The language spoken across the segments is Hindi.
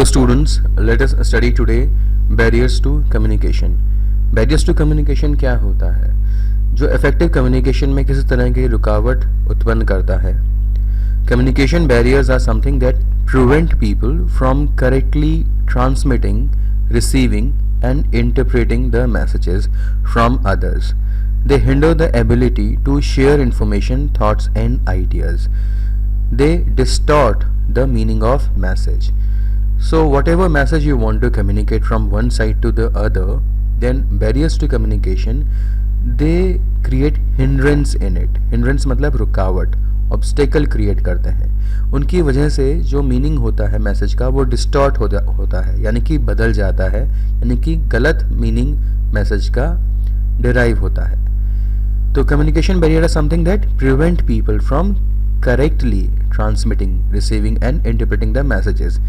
students, let us study today barriers to communication. Barriers to communication क्या होता है? जो effective communication में किसी तरह की रुकावट उत्पन्न करता है. Communication barriers are something that prevent people from correctly transmitting, receiving and interpreting the messages from others. They hinder the ability to share information, thoughts and ideas. They distort the meaning of message. So whatever message you want to communicate from one side to the other, then barriers to communication, they create hindrance in it. Hindrance मतलब रुकावट, obstacle create करते हैं. उनकी वजह से जो मीनिंग होता है मैसेज का वो डिस्टॉर्ट होता है, यानी कि बदल जाता है, यानी कि गलत मीनिंग मैसेज का डिराइव होता है. तो communication barrier is something that prevent people from correctly transmitting, receiving end interpreting the messages.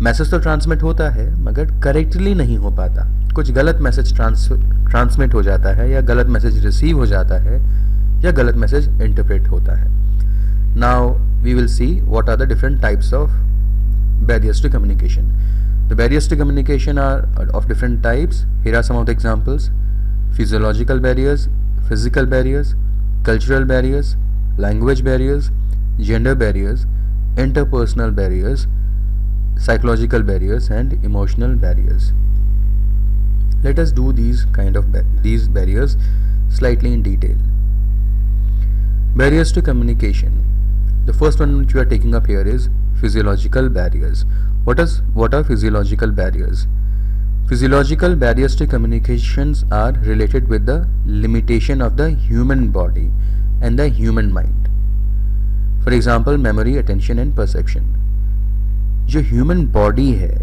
Message तो ट्रांसमिट होता है मगर करेक्टली नहीं हो पाता. कुछ गलत मैसेज ट्रांसमिट हो जाता है, या गलत मैसेज रिसीव हो जाता है, या गलत मैसेज इंटरप्रेट होता है. Now we will see what are the different types of barriers to communication. The barriers to communication are of different types. Here are some of the examples: physiological barriers, physical barriers, cultural barriers, language barriers, gender barriers, interpersonal barriers, psychological barriers and emotional barriers. Let us do these barriers slightly in detail. Barriers to communication. The first one which we are taking up here is physiological barriers. What are physiological barriers? Physiological barriers to communications are related with the limitation of the human body and the human mind. For example, memory, attention and perception. जो ह्यूमन बॉडी है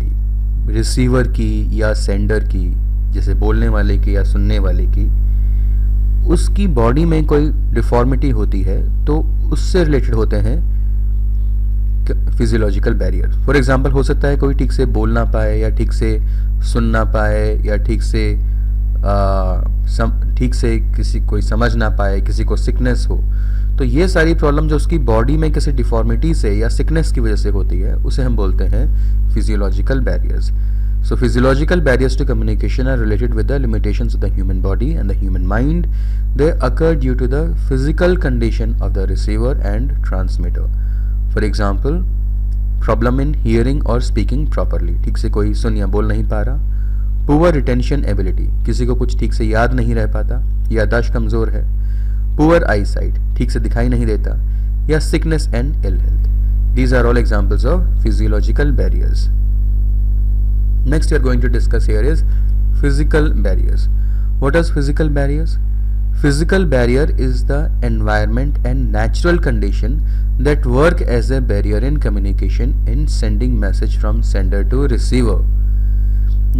रिसीवर की या सेंडर की, जैसे बोलने वाले की या सुनने वाले की, उसकी बॉडी में कोई डिफॉर्मिटी होती है तो उससे रिलेटेड होते हैं फिजियोलॉजिकल बैरियर. फॉर एग्जांपल, हो सकता है कोई ठीक से बोल ना पाए, या ठीक से सुन ना पाए, या ठीक से कोई समझ ना पाए, किसी को सिकनेस हो. तो ये सारी प्रॉब्लम जो उसकी बॉडी में किसी डिफॉर्मिटी से या सिकनेस की वजह से होती है उसे हम बोलते हैं physiological barriers. So physiological barriers to communication are related with the limitations of the human body and the human mind. They occur due to the physical condition of the receiver and transmitter. For example, problem in hearing or speaking properly. ठीक से कोई सुन या बोल नहीं पा रहा. Poor retention ability. किसी को कुछ ठीक से याद नहीं रह पाता, याददाश्त कमज़ोर है. Poor eyesight. ठीक से दिखाई नहीं देता, या sickness and ill health. These are all examples of physiological barriers. Next we are going to discuss here is physical barriers. What is physical barriers? Physical barrier is the environment and natural condition that work as a barrier in communication in sending message from sender to receiver.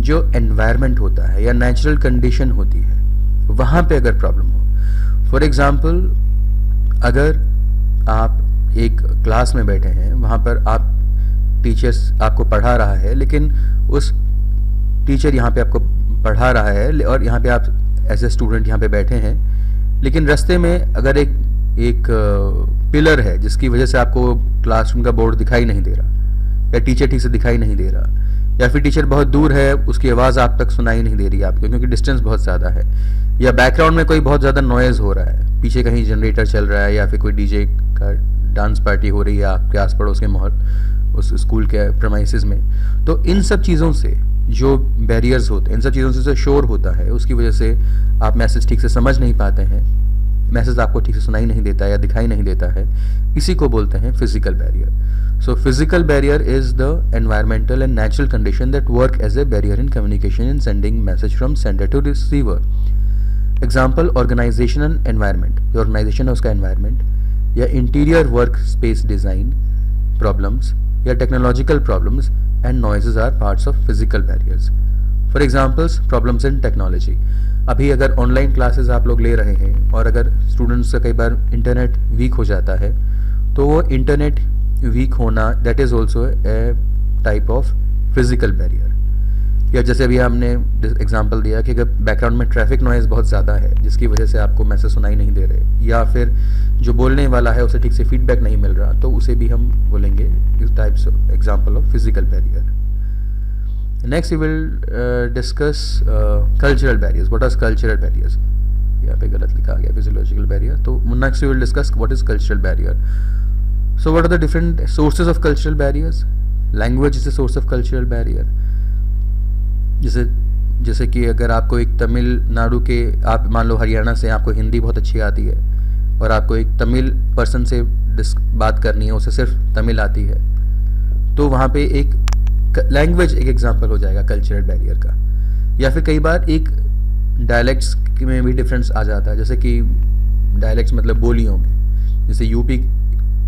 जो environment होता है या natural condition होती है, वहाँ पे अगर प्रॉब्लम हो. फॉर एग्जाम्पल, अगर आप एक क्लास में बैठे हैं, वहाँ पर आप टीचर्स आपको पढ़ा रहा है, लेकिन उस टीचर यहाँ पे आपको पढ़ा रहा है और यहाँ पे आप एज ए स्टूडेंट यहाँ पे बैठे हैं, लेकिन रास्ते में अगर एक पिलर है जिसकी वजह से आपको क्लासरूम का बोर्ड दिखाई नहीं दे रहा, या टीचर ठीक से दिखाई नहीं दे रहा, या फिर टीचर बहुत दूर है, उसकी आवाज़ आप तक सुनाई नहीं दे रही आपको क्योंकि डिस्टेंस बहुत ज़्यादा है, या बैकग्राउंड में कोई बहुत ज़्यादा नॉइज़ हो रहा है, पीछे कहीं जनरेटर चल रहा है, या फिर कोई डीजे का डांस पार्टी हो रही है आपके आस पड़ोस के माहौल, उस स्कूल के प्रमाइसिस में. तो इन सब चीज़ों से जो बैरियर्स होते हैं, इन सब चीज़ों से जो शोर होता है, उसकी वजह से आप मैसेज ठीक से समझ नहीं पाते हैं, मैसेज आपको ठीक से सुनाई नहीं देता या दिखाई नहीं देता है, इसी को बोलते हैं physical barrier. So physical barrier is the environmental and natural condition that work as a barrier in communication in sending message from sender to receiver. Example, organisational environment. जो ऑर्गेनाइजेशन है उसका एनवायरमेंट, या interior work space design problems, या technological problems and noises are parts of physical barriers. For examples, problems in technology. अभी अगर ऑनलाइन क्लासेस आप लोग ले रहे हैं और अगर स्टूडेंट्स का कई बार इंटरनेट वीक हो जाता है, तो वो इंटरनेट वीक होना that is also a type of physical barrier. या जैसे अभी हमने एग्जांपल दिया कि अगर बैकग्राउंड में ट्रैफिक नॉइज़ बहुत ज़्यादा है जिसकी वजह से आपको मैसेज सुनाई नहीं दे रहे, या फिर जो बोलने वाला है उसे ठीक से फीडबैक नहीं मिल रहा, तो उसे भी हम बोलेंगे इस types example of physical barrier. Next we will discuss cultural barriers. What are cultural barriers? यहाँ पे गलत लिखा गया फिजियोलॉजिकल बैरियर. तो next we will discuss what is cultural barrier. So what are the different sources of cultural barriers? Language is a source of cultural barrier. जैसे कि अगर आपको एक तमिलनाडु के, आप मान लो हरियाणा से, आपको हिंदी बहुत अच्छी आती है और आपको एक तमिल पर्सन से बात करनी है, उसे सिर्फ तमिल आती है, तो वहाँ पे एक लैंग्वेज एक एग्जांपल हो जाएगा कल्चरल बैरियर का. या फिर कई बार एक डायलेक्ट्स में भी डिफरेंस आ जाता है. जैसे कि डायलेक्ट्स मतलब बोलियों में, जैसे यूपी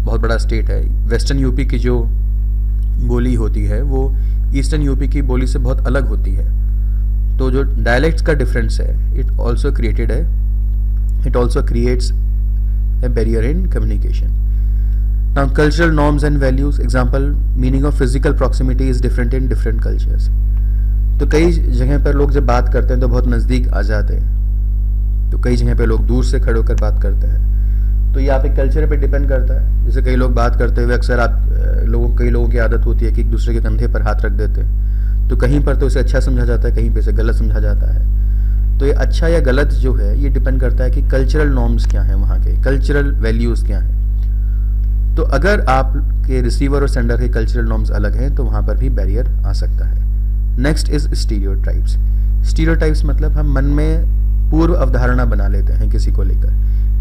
बहुत बड़ा स्टेट है, वेस्टर्न यूपी की जो बोली होती है वो ईस्टर्न यूपी की बोली से बहुत अलग होती है. तो जो डायलेक्ट्स का डिफरेंस है, it also creates a barrier in communication. Now cultural norms and values example, meaning of physical proximity is different in different cultures. तो कई जगह पर लोग जब बात करते हैं तो बहुत नज़दीक आ जाते हैं, तो कई जगह पर लोग दूर से खड़े होकर बात करते हैं. तो ये आप एक कल्चर पे डिपेंड करता है. जैसे कई लोग बात करते हुए अक्सर कई लोगों की आदत होती है कि एक दूसरे के कंधे पर हाथ रख देते हैं. तो कहीं पर तो इसे अच्छा समझा जाता है, कहीं पे इसे गलत समझा जाता है. तो ये अच्छा या गलत जो है ये डिपेंड करता है कि कल्चरल नॉर्म्स क्या हैं, वहाँ के कल्चरल वैल्यूज़ क्या हैं. तो अगर आपके रिसीवर और सेंडर के कल्चरल नॉर्म्स अलग हैं तो वहाँ पर भी बैरियर आ सकता है. Next is stereotypes. स्टीरियोटाइप्स मतलब हम मन में पूर्व अवधारणा बना लेते हैं किसी को लेकर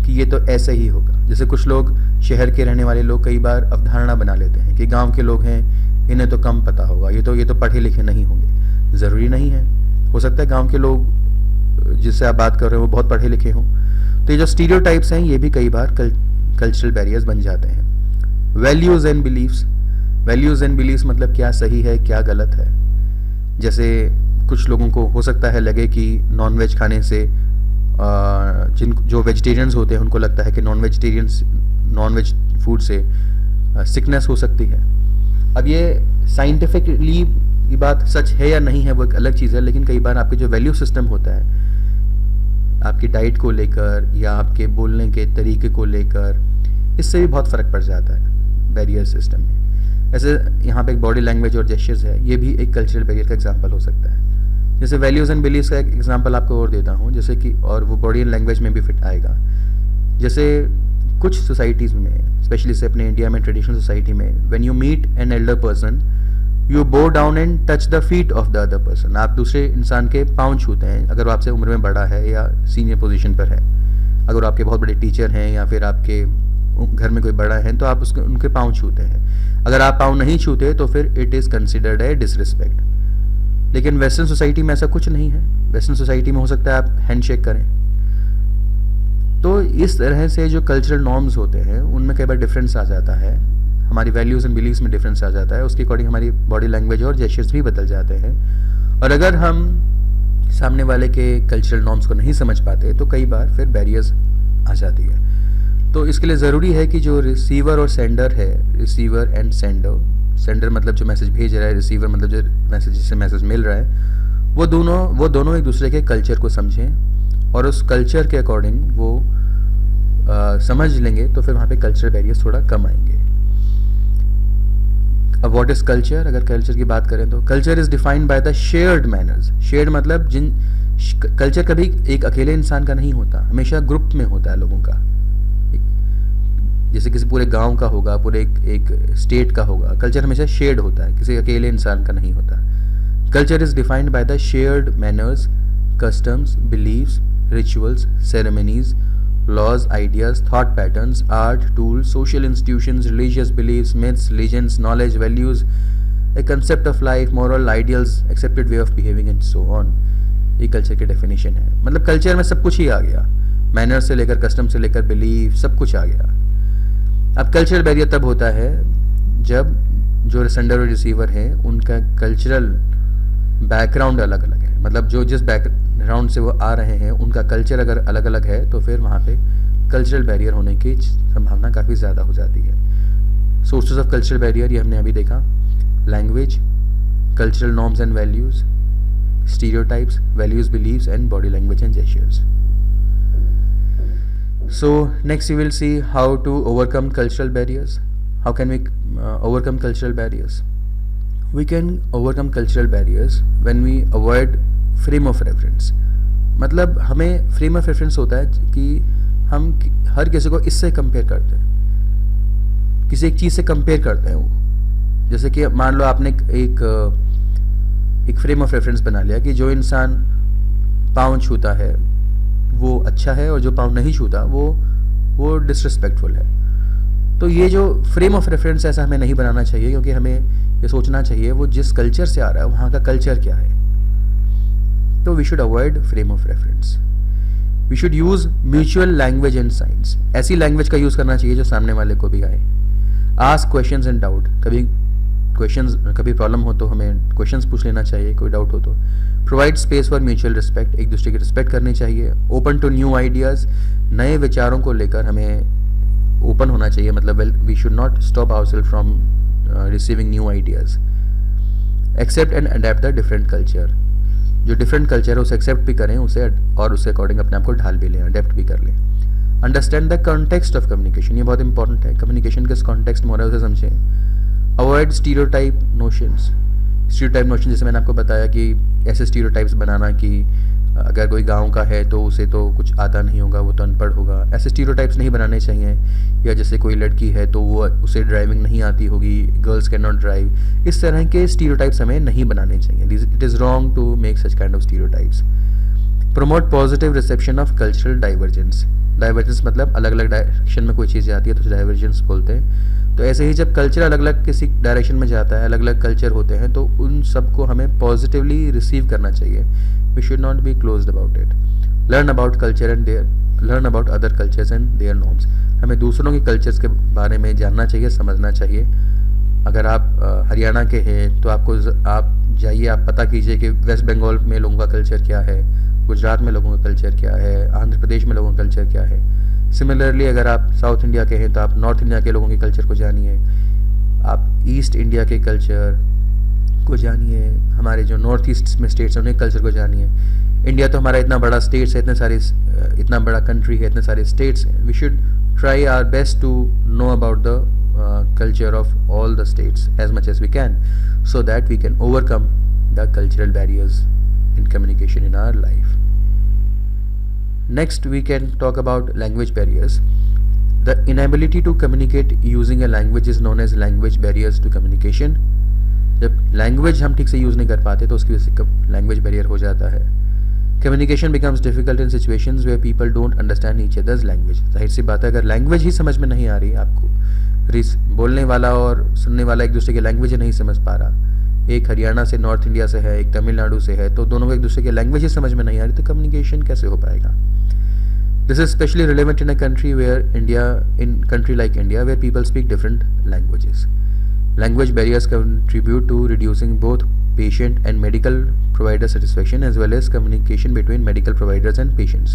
कि ये तो ऐसे ही होगा. जैसे कुछ लोग, शहर के रहने वाले लोग कई बार अवधारणा बना लेते हैं कि गांव के लोग हैं, इन्हें तो कम पता होगा, ये तो पढ़े लिखे नहीं होंगे. ज़रूरी नहीं है, हो सकता है गांव के लोग जिससे आप बात कर रहे हो वो बहुत पढ़े लिखे हों. तो ये जो स्टीरियोटाइप्स हैं ये भी कई बार कल्चरल बैरियर्स बन जाते हैं. वैल्यूज़ एंड बिलीव्स मतलब क्या सही है क्या गलत है. जैसे कुछ लोगों को हो सकता है लगे कि नॉनवेज खाने से, जो वेजिटेरियंस होते हैं उनको लगता है कि नॉनवेज फूड से सिकनेस हो सकती है. अब ये साइंटिफिकली ये बात सच है या नहीं है वो एक अलग चीज़ है, लेकिन कई बार आपके जो वैल्यू सिस्टम होता है, आपकी डाइट को लेकर या आपके बोलने के तरीके को लेकर, इससे भी बहुत फ़र्क पड़ जाता है बैरियर सिस्टम में. ऐसे यहाँ पे एक बॉडी लैंग्वेज और जेस्चर्स है, ये भी एक कल्चरल बैरियर का एग्जांपल हो सकता है. जैसे वैल्यूज़ एंड बिलीव्स का एक एग्जांपल आपको और देता हूँ, जैसे कि, और वो बॉडी एंड लैंग्वेज में भी फिट आएगा. जैसे कुछ सोसाइटीज़ में, स्पेशली से अपने इंडिया में ट्रेडिशनल सोसाइटी में, when you meet an elder person you bow down and touch the feet of the other person. आप दूसरे इंसान के पाँव छूते हैं अगर वो आपसे उम्र में बड़ा है या सीनियर पोजीशन पर है. अगर आपके बहुत बड़े टीचर हैं या फिर आपके घर में कोई बड़ा है तो आप उनके पाँव छूते हैं. अगर आप पाँव नहीं छूते तो फिर it is considered a disrespect. लेकिन वेस्टर्न सोसाइटी में ऐसा कुछ नहीं है. वेस्टर्न सोसाइटी में हो सकता है आप हैंडशेक करें. तो इस तरह से जो कल्चरल नॉर्म्स होते हैं उनमें कई बार डिफरेंस आ जाता है, हमारी वैल्यूज़ एंड बिलीव्स में डिफरेंस आ जाता है. उसके अकॉर्डिंग हमारी बॉडी लैंग्वेज और जेस्चर्स भी बदल जाते हैं. और अगर हम सामने वाले के कल्चरल नॉर्म्स को नहीं समझ पाते तो कई बार फिर बैरियर्स आ जाती है. तो इसके लिए ज़रूरी है कि जो रिसीवर और सेंडर है, रिसीवर एंड सेंडर मतलब जो मैसेज भेज रहा है, रिसीवर मतलब जो जिससे मैसेज मिल रहा है, वो दोनों एक दूसरे के कल्चर को समझें और उस कल्चर के अकॉर्डिंग वो समझ लेंगे तो फिर वहाँ पे कल्चरल बैरियर्स थोड़ा कम आएंगे. अब व्हाट इज़ कल्चर? अगर कल्चर की बात करें तो culture is defined by the shared manners. Shared मतलब कल्चर कभी एक अकेले इंसान का नहीं होता, हमेशा ग्रुप में होता है लोगों का. जैसे किसी पूरे गांव का होगा, पूरे एक स्टेट का होगा. कल्चर हमेशा शेयर्ड होता है, किसी अकेले इंसान का नहीं होता. Culture is defined by the shared manners, customs, beliefs, rituals, ceremonies, laws, ideas, thought patterns, art, tools, social institutions, religious beliefs, myths, legends, knowledge, values, a concept of life, moral ideals, accepted way of behaving and so on. ये कल्चर की डेफिनेशन है. मतलब कल्चर में सब कुछ ही आ गया, मैनर से लेकर कस्टम से लेकर बिलीफ, सब कुछ आ गया. अब कल्चरल बैरियर तब होता है जब जो सेंडर और रिसीवर है उनका कल्चरल बैकग्राउंड अलग अलग है. मतलब जो जिस बैकग्राउंड से वो आ रहे हैं उनका कल्चर अगर अलग अलग है तो फिर वहाँ पे कल्चरल बैरियर होने की संभावना काफ़ी ज़्यादा हो जाती है. सोर्सेज ऑफ कल्चरल बैरियर ये हमने अभी देखा, language, cultural norms and values, stereotypes, values, beliefs and body language and gestures. So next we will see how to overcome cultural barriers. How can we overcome cultural barriers? We can overcome cultural barriers when we avoid frame of reference. मतलब हमें फ्रेम ऑफ रेफरेंस होता है कि हम हर किसी को इससे कंपेयर करते हैं, किसी एक चीज़ से कंपेयर करते हैं वो। जैसे कि मान लो आपने एक फ्रेम ऑफ रेफरेंस बना लिया कि जो इंसान पाँव छूता है वो अच्छा है और जो पाँव नहीं छूता वो डिसरिस्पेक्टफुल है। तो ये जो फ्रेम ऑफ रेफरेंस ऐसा हमें नहीं बनाना चाहिए, क्योंकि हमें ये सोचना चाहिए वो जिस कल्चर से आ रहा है वहाँ का कल्चर क्या है। तो we should avoid frame of reference. We should use mutual language and science. ऐसी लैंग्वेज का यूज करना चाहिए जो सामने वाले को भी आए। Ask questions and doubt. कभी प्रॉब्लम हो तो हमें क्वेश्चंस पूछ लेना चाहिए, कोई डाउट हो तो। Provide space for mutual respect. एक दूसरे की रिस्पेक्ट करनी चाहिए। Open to new ideas. नए विचारों को लेकर हमें ओपन होना चाहिए। मतलब we should not stop ourselves from receiving new ideas. Accept and adapt the different culture. जो डिफरेंट कल्चर है उसे एक्सेप्ट भी करें, उसे और उसके अकॉर्डिंग अपने आप को ढाल भी लें, अडेप्ट भी कर लें। Understand the context of communication. ये बहुत इंपॉर्टेंट है। कम्युनिकेशन किस कॉन्टेक्स्ट में हो रहा है उसे समझें। Avoid stereotype notions. Stereotype notion जैसे मैंने आपको बताया कि ऐसे स्टीरियोटाइप्स बनाना कि अगर कोई गांव का है तो उसे तो कुछ आता नहीं होगा, वो तो अनपढ़ होगा, ऐसे स्टीरियोटाइप्स नहीं बनाने चाहिए। या जैसे कोई लड़की है तो वो उसे ड्राइविंग नहीं आती होगी, गर्ल्स कैन नॉट ड्राइव, इस तरह के स्टीरियोटाइप्स हमें नहीं बनाने चाहिए। It is wrong to make such kind of stereotypes. Promote positive reception of cultural divergence. Divergence मतलब अलग अलग डायरेक्शन में कोई चीज़ जाती है तो डाइवर्जेंस बोलते हैं। तो ऐसे ही जब कल्चर अलग अलग किसी डायरेक्शन में जाता है, अलग अलग कल्चर होते हैं, तो उन सबको हमें पॉजिटिवली रिसीव करना चाहिए। We should not be closed about it. Learn about other cultures and their norms. हमें दूसरों के कल्चर्स के बारे में जानना चाहिए, समझना चाहिए। अगर आप हरियाणा के हैं तो आप जाइए, आप पता कीजिए कि वेस्ट बंगाल में लोगों का कल्चर क्या है, गुजरात में लोगों का कल्चर क्या है, आंध्र प्रदेश में लोगों का कल्चर क्या है। सिमिलरली अगर आप साउथ इंडिया के हैं तो आप नॉर्थ इंडिया के लोगों के कल्चर को जानिए, आप ईस्ट इंडिया के कल्चर को जानिए, हमारे जो नॉर्थ ईस्ट में स्टेट्स हैं उनके कल्चर को जानिए। इंडिया तो हमारा इतना बड़ा स्टेट्स है, इतना बड़ा कंट्री है, इतने सारे स्टेट्स हैं। We should try our best to know about the culture of all the states as much as we can, so that we can overcome the cultural barriers in communication in our life. Next we can talk about language barriers. The inability to communicate using a language is known as language barriers to communication. जब लैंग्वेज हम ठीक से यूज़ नहीं कर पाते तो उसकी वजह से लैंग्वेज बैरियर हो जाता है। Communication becomes difficult in situations where people don't understand each others language. जाहिर सी बात है, अगर लैंग्वेज ही समझ में नहीं आ रही आपको, बोलने वाला और सुनने वाला एक दूसरे की लैंग्वेज नहीं समझ पा रहा, एक हरियाणा से नॉर्थ इंडिया से है, एक तमिलनाडु से है, तो दोनों को एक दूसरे की लैंग्वेज ही समझ में नहीं आ रही, तो कम्युनिकेशन कैसे हो पाएगा। This is specially relevant in a country like India where people speak different languages. Language barriers contribute to reducing both patient and medical provider satisfaction as well as communication between medical providers and patients.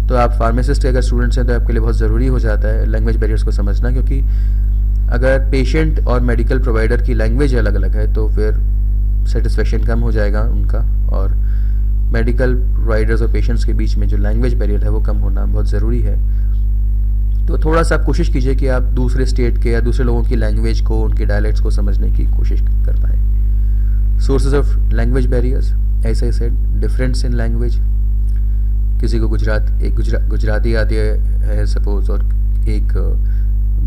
तो आप फार्मासिस्ट के अगर स्टूडेंट्स हैं तो आपके लिए बहुत ज़रूरी हो जाता है लैंग्वेज बैरियर्स को समझना, क्योंकि अगर पेशेंट और मेडिकल प्रोवाइडर की लैंग्वेज अलग अलग है तो फिर सेटिस्फेक्शन कम हो जाएगा उनका, और मेडिकल प्रोवाइडर्स और पेशेंट्स के बीच में जो लैंग्वेज बैरियर है वो कम होना बहुत ज़रूरी है। तो थोड़ा सा आप कोशिश कीजिए कि आप दूसरे स्टेट के या दूसरे लोगों की लैंग्वेज को, उनके डायलेक्ट्स को समझने की कोशिश कर पाएँ। सोर्सेज ऑफ लैंग्वेज बैरियर्स, ऐसे सेड डिफरेंस इन लैंग्वेज। किसी को गुजराती आती है सपोज, और एक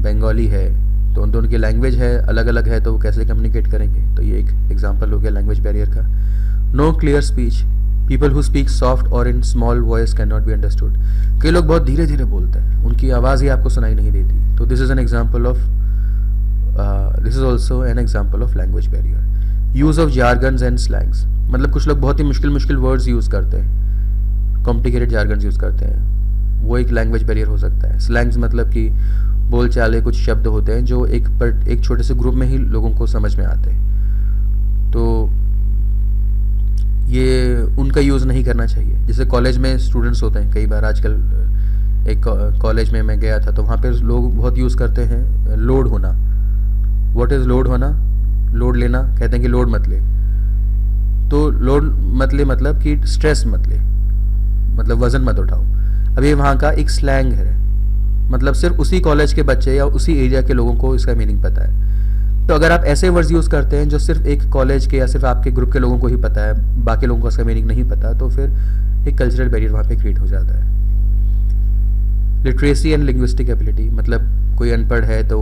बंगाली है, तो उन दोनों की लैंग्वेज है अलग अलग है, तो वो कैसे कम्युनिकेट करेंगे। तो ये एक एग्जांपल हो गया लैंग्वेज बैरियर का। No clear speech. People who speak soft और in small voice can not be understood. कई लोग बहुत धीरे धीरे बोलते हैं, उनकी आवाज़ ही आपको सुनाई नहीं देती, तो this is also an example of language barrier. Use of jargons and slangs. मतलब कुछ लोग बहुत ही मुश्किल वर्ड्स यूज़ करते हैं, कॉम्प्लिकेटेड जार्गन्स यूज़ करते हैं, वो एक लैंग्वेज बैरियर हो सकता है। स्लैंग्स मतलब कि बोल चाले कुछ शब्द होते हैं जो एक छोटे से ग्रुप में ही लोगों को समझ में आते हैं, तो ये उनका यूज़ नहीं करना चाहिए। जैसे कॉलेज में स्टूडेंट्स होते हैं, कई बार आजकल एक कॉलेज में मैं गया था तो वहाँ पे लोग बहुत यूज़ करते हैं लोड होना। व्हाट इज़ लोड होना? लोड लेना, कहते हैं कि लोड मत ले। तो लोड मत ले मतलब कि स्ट्रेस मत ले, मतलब वज़न मत उठाओ। अभी वहाँ का एक स्लैंग है, मतलब सिर्फ उसी कॉलेज के बच्चे या उसी एरिया के लोगों को इसका मीनिंग पता है। तो अगर आप ऐसे वर्ड्स यूज़ करते हैं जो सिर्फ एक कॉलेज के या सिर्फ आपके ग्रुप के लोगों को ही पता है, बाकी लोगों को उसका मीनिंग नहीं पता, तो फिर एक कल्चरल बैरियर वहाँ पे क्रिएट हो जाता है। लिटरेसी एंड लिंग्विस्टिक एबिलिटी, मतलब कोई अनपढ़ है तो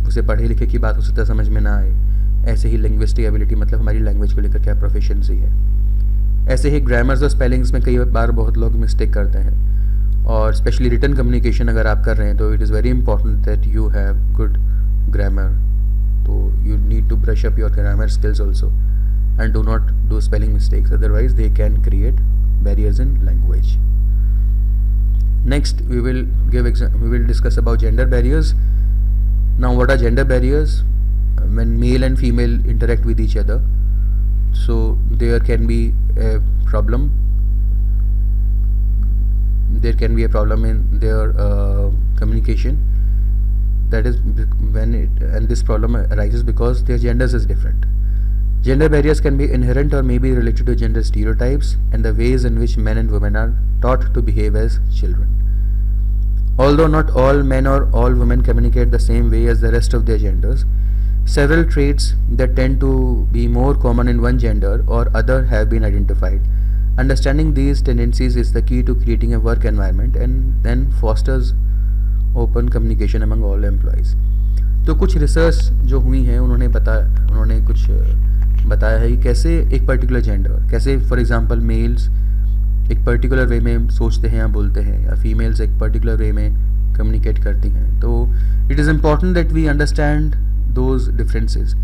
उसे पढ़े लिखे की बात हो सकता है समझ में ना आए। ऐसे ही लिंग्विस्टिक एबिलिटी मतलब हमारी लैंग्वेज को लेकर क्या प्रोफिशिएंसी है। ऐसे ही ग्रामर्स और स्पेलिंग्स में कई बार बहुत लोग मिस्टेक करते हैं, और स्पेशली रिटन कम्युनिकेशन अगर आप कर रहे हैं तो it is very important that you have good grammar. तो you need to brush up your grammar skills also and do not do spelling mistakes, otherwise they can create barriers in language. Next we will discuss about gender barriers. Now what are gender barriers? When male and female interact with each other, so there can be a problem in their communication. That is and this problem arises because their genders is different. Gender barriers can be inherent or may be related to gender stereotypes and the ways in which men and women are taught to behave as children. Although not all men or all women communicate the same way as the rest of their genders, several traits that tend to be more common in one gender or other have been identified. Understanding these tendencies is the key to creating a work environment and then fosters open communication among all employees. तो कुछ रिसर्च जो हुई हैं उन्होंने कुछ बताया है कि कैसे एक पर्टिकुलर जेंडर, कैसे फॉर एग्जांपल मेल्स एक पर्टिकुलर वे में सोचते हैं या बोलते हैं, या फीमेल्स एक पर्टिकुलर वे में कम्युनिकेट करती हैं। तो it is important that we understand those differences,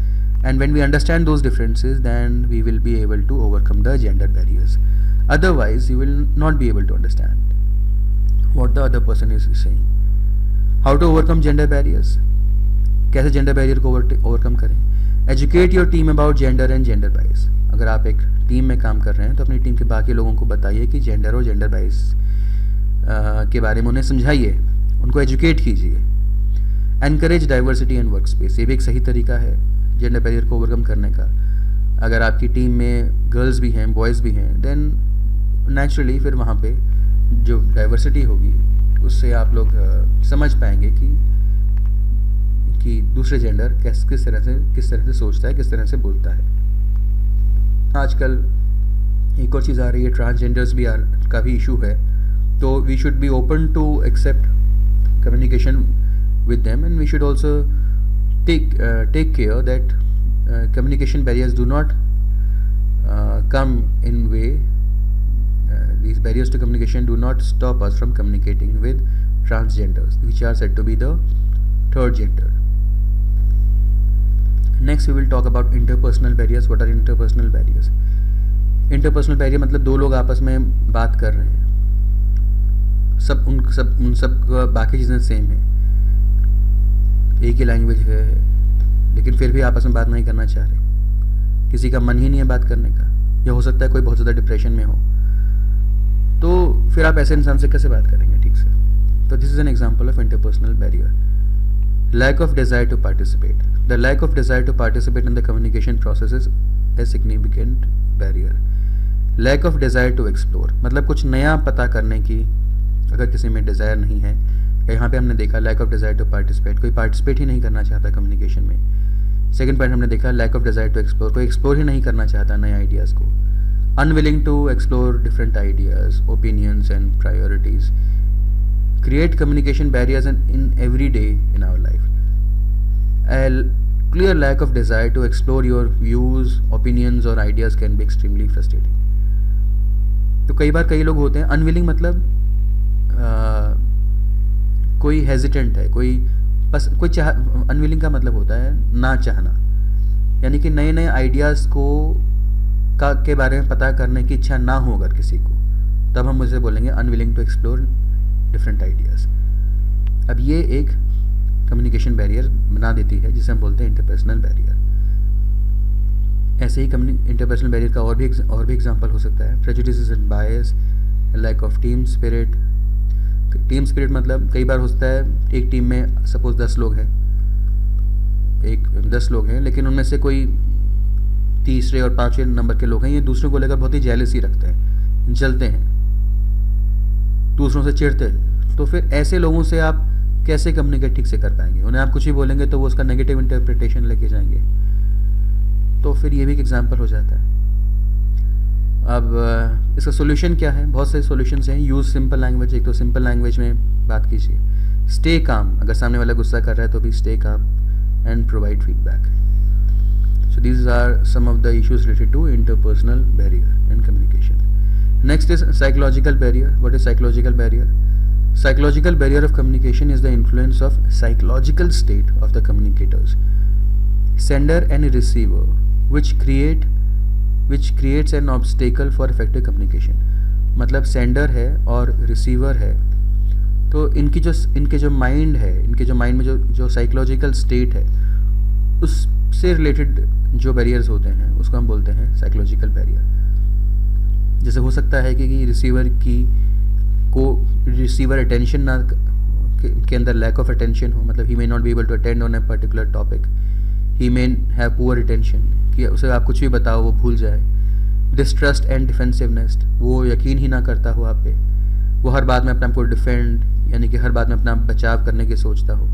and when we understand those differences then we will be able to overcome the gender barriers. Otherwise you will not be able to understand what the other person is saying. How to overcome gender barriers, कैसे जेंडर बैरियर को ओवरकम करें। Educate your team about gender and gender bias. अगर आप एक टीम में काम कर रहे हैं तो अपनी टीम के बाकी लोगों को बताइए कि जेंडर और जेंडर बाइस के बारे में उन्हें समझाइए, उनको एजुकेट कीजिए। Encourage diversity and work space, ये भी एक सही तरीका है जेंडर बैरियर को ओवरकम करने का। अगर आपकी टीम में गर्ल्स भी हैं, बॉयज़ भी हैं, देन नेचुरली फिर वहाँ पे जो डाइवर्सिटी होगी उससे आप लोग समझ पाएंगे कि दूसरे जेंडर किस तरह से सोचता है, किस तरह से बोलता है। आजकल एक और चीज़ आ रही है, ट्रांसजेंडर्स का भी इशू है। तो we should be open to accept communication with them, and we should also take care that communication barriers do not come in way. These barriers to communication do not stop us from communicating with transgenders, which are said to be the third gender. Next we will talk about interpersonal barriers. What are interpersonal barriers? Interpersonal barrier मतलब दो लोग आपस में बात कर रहे हैं, उन सब बाकी चीज़ें सेम है, एक ही लैंग्वेज है, लेकिन फिर भी आपस में बात नहीं करना चाह रहे, किसी का मन ही नहीं है बात करने का, या हो सकता है कोई बहुत ज़्यादा डिप्रेशन में हो, तो फिर आप ऐसे इंसान से कैसे बात करेंगे ठीक से। तो this is an example of interpersonal barrier. Lack of desire to participate, the lack of desire to participate in the communication process is a significant barrier. Lack of desire to explore मतलब कुछ नया पता करने की अगर किसी में डिज़ायर नहीं है, यहाँ पे हमने देखा lack of desire to participate, कोई पार्टिसिपेट ही नहीं करना चाहता कम्युनिकेशन में। सेकंड पॉइंट हमने देखा lack of desire to explore, कोई एक्सप्लोर ही नहीं करना चाहता नए आइडियाज़ को। Unwilling to explore different ideas, opinions and priorities create communication barriers in every day in our life. A clear lack of desire to explore your views, opinions और ideas can be extremely frustrating। तो कई बार कई लोग होते हैं अनविलिंग मतलब कोई हेजिटेंट है, कोई अनविलिंग का मतलब होता है ना चाहना, यानी कि नए नए आइडियाज़ के बारे में पता करने की इच्छा ना हो अगर किसी को, तब हम उसे बोलेंगे unwilling to explore different ideas. अब ये एक कम्युनिकेशन बैरियर बना देती है जिसे हम बोलते हैं इंटरपर्सनल बैरियर। ऐसे ही इंटरपर्सनल बैरियर का और भी एग्जांपल हो सकता है prejudices and bias, lack of team spirit. Team spirit मतलब कई बार होता है एक टीम में सपोज 10 लोग हैं, लेकिन उनमें से कोई तीसरे और पाँचवें नंबर के लोग हैं, ये दूसरों को लेकर बहुत ही जेलसी रखते हैं, जलते हैं, दूसरों से चिढ़ते हैं। तो फिर ऐसे लोगों से आप कैसे कम्युनिकेट ठीक से कर पाएंगे? उन्हें आप कुछ ही बोलेंगे तो वो उसका नेगेटिव इंटरप्रिटेशन लेके जाएंगे। तो फिर ये भी एक एग्जाम्पल हो जाता है। अब इसका सोल्यूशन क्या है? बहुत से सॉल्यूशंस हैं। यूज़ सिंपल लैंग्वेज, एक तो सिंपल लैंग्वेज में बात कीजिए। स्टे काम, अगर सामने वाला गुस्सा कर रहा है तो भी stay calm and provide feedback. So these are some of the issues related to interpersonal barrier in communication. Next is psychological barrier. What is psychological barrier? Psychological barrier of communication is the influence of psychological state of the communicators, sender and receiver, which creates an obstacle for effective communication. मतलब सेंडर है और रिसीवर है, तो इनके जो माइंड है, इनके जो माइंड में जो साइकोलॉजिकल स्टेट है, उससे रिलेटेड जो बैरियर्स होते हैं उसको हम बोलते हैं साइकोलॉजिकल बैरियर। जैसे हो सकता है कि रिसीवर अटेंशन ना के अंदर लैक ऑफ अटेंशन हो, मतलब he may not be able to attend on a particular topic, he may have poor attention, कि उसे आप कुछ भी बताओ वो भूल जाए। डिस्ट्रस्ट एंड डिफेंसिवनेस, वो यकीन ही ना करता हो आप पे, वो हर बात में अपने आप को डिफेंड यानी कि हर बात में अपना बचाव करने की सोचता हो।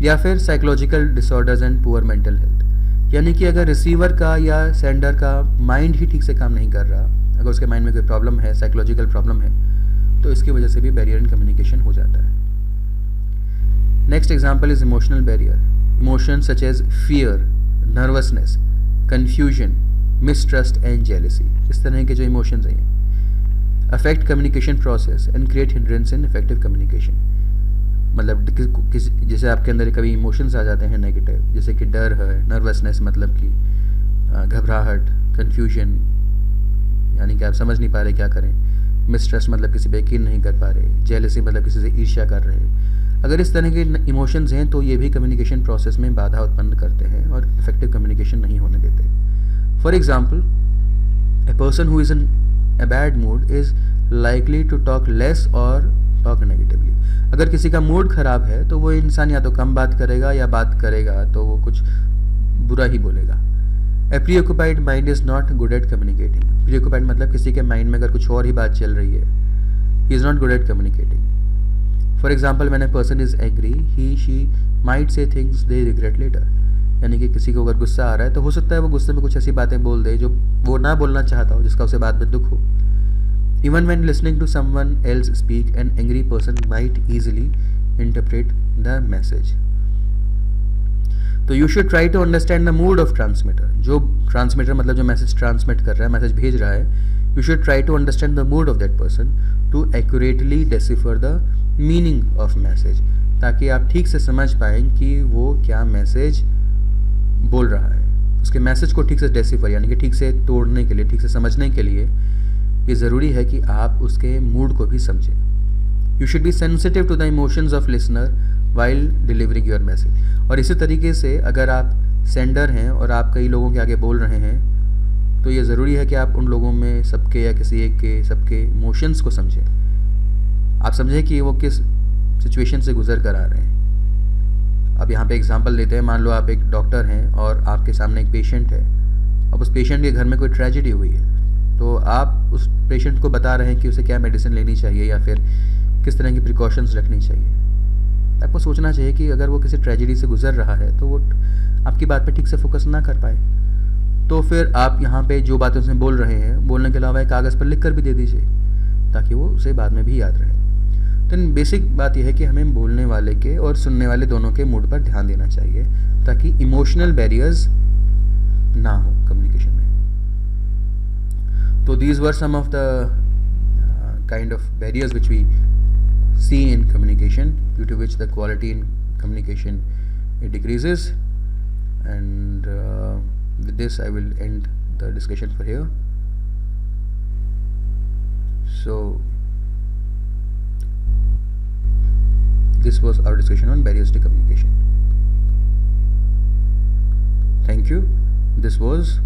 या फिर psychological disorders and poor mental health, यानी कि अगर रिसीवर का या सेंडर का माइंड ही ठीक से काम नहीं कर रहा, अगर उसके माइंड में कोई प्रॉब्लम है, साइकोलॉजिकल प्रॉब्लम है, तो इसकी वजह से भी बैरियर इन कम्युनिकेशन हो जाता है। Next example is emotional barrier. Emotions such as fear, nervousness, confusion, mistrust and jealousy, इस तरह के जो इमोशंस हैं affect communication process and create hindrance in effective communication. मतलब जैसे आपके अंदर कभी इमोशंस आ जाते हैं नेगेटिव, जैसे कि डर है, नर्वसनेस मतलब कि घबराहट, कन्फ्यूजन यानी कि आप समझ नहीं पा रहे क्या करें, मिसट्रस्ट मतलब किसी पे यकीन नहीं कर पा रहे, जेलसी मतलब किसी से ईर्ष्या कर रहे। अगर इस तरह के इमोशंस हैं तो ये भी कम्युनिकेशन प्रोसेस में बाधा उत्पन्न करते हैं और इफेक्टिव कम्युनिकेशन नहीं होने देते। For example, a person who is in a bad mood is likely to talk less और टॉक नेगेटिवली। अगर किसी का मूड खराब है तो वो इंसान या तो कम बात करेगा या बात करेगा तो वो कुछ बुरा ही बोलेगा। A preoccupied mind is not good at communicating. Preoccupied मतलब किसी के माइंड में अगर कुछ और ही बात चल रही है, he is not good at communicating. For example, when a person is angry he she might say things they regret later, यानी कि किसी को अगर गुस्सा आ रहा है तो हो सकता है वो गुस्से में कुछ ऐसी बातें बोल दे जो वो ना बोलना चाहता हो, जिसका उसे बाद में दुख हो। Even when listening to someone else speak, an angry person might easily interpret the message. तो you should try to understand the mood of transmitter. जो transmitter मतलब जो message transmit कर रहा है, message भेज रहा है, you should try to understand the mood of that person to accurately decipher the meaning of message, ताकि आप ठीक से समझ पाएं कि वो क्या मैसेज बोल रहा है। उसके मैसेज को ठीक से डेसिफर यानी कि ठीक से तोड़ने के लिए, ठीक से समझने के लिए ये ज़रूरी है कि आप उसके मूड को भी समझें। You should be sensitive to the emotions of listener while delivering your message. और इसी तरीके से अगर आप सेंडर हैं और आप कई लोगों के आगे बोल रहे हैं तो ये ज़रूरी है कि आप उन लोगों में सबके या किसी एक के सबके इमोशंस को समझें। आप समझें कि वो किस सिचुएशन से गुजर कर आ रहे हैं। अब यहाँ पे एग्जांपल देते हैं। मान लो आप एक डॉक्टर हैं और आपके सामने एक पेशेंट है। अब उस पेशेंट के घर में कोई ट्रेजेडी हुई है, तो आप उस पेशेंट को बता रहे हैं कि उसे क्या मेडिसिन लेनी चाहिए या फिर किस तरह की प्रिकॉशंस रखनी चाहिए। आपको सोचना चाहिए कि अगर वो किसी ट्रेजेडी से गुजर रहा है तो वो आपकी बात पे ठीक से फोकस ना कर पाए, तो फिर आप यहाँ पे जो बातें उसमें बोल रहे हैं, बोलने के अलावा एक कागज़ पर लिख कर भी दे दीजिए ताकि वो उसे बाद में भी याद रहे। तो बेसिक बात यह है कि हमें बोलने वाले के और सुनने वाले दोनों के मूड पर ध्यान देना चाहिए ताकि इमोशनल बैरियर्स ना हो कम्युनिकेशन में। So these were some of the kind of barriers which we see in communication, due to which the quality in communication it decreases. And with this I will end the discussion for here. So this was our discussion on barriers to communication. Thank you. This was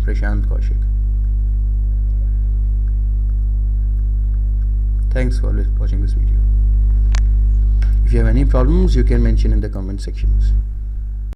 Prashant Kaushik. Thanks for watching this video. If you have any problems, you can mention in the comment sections.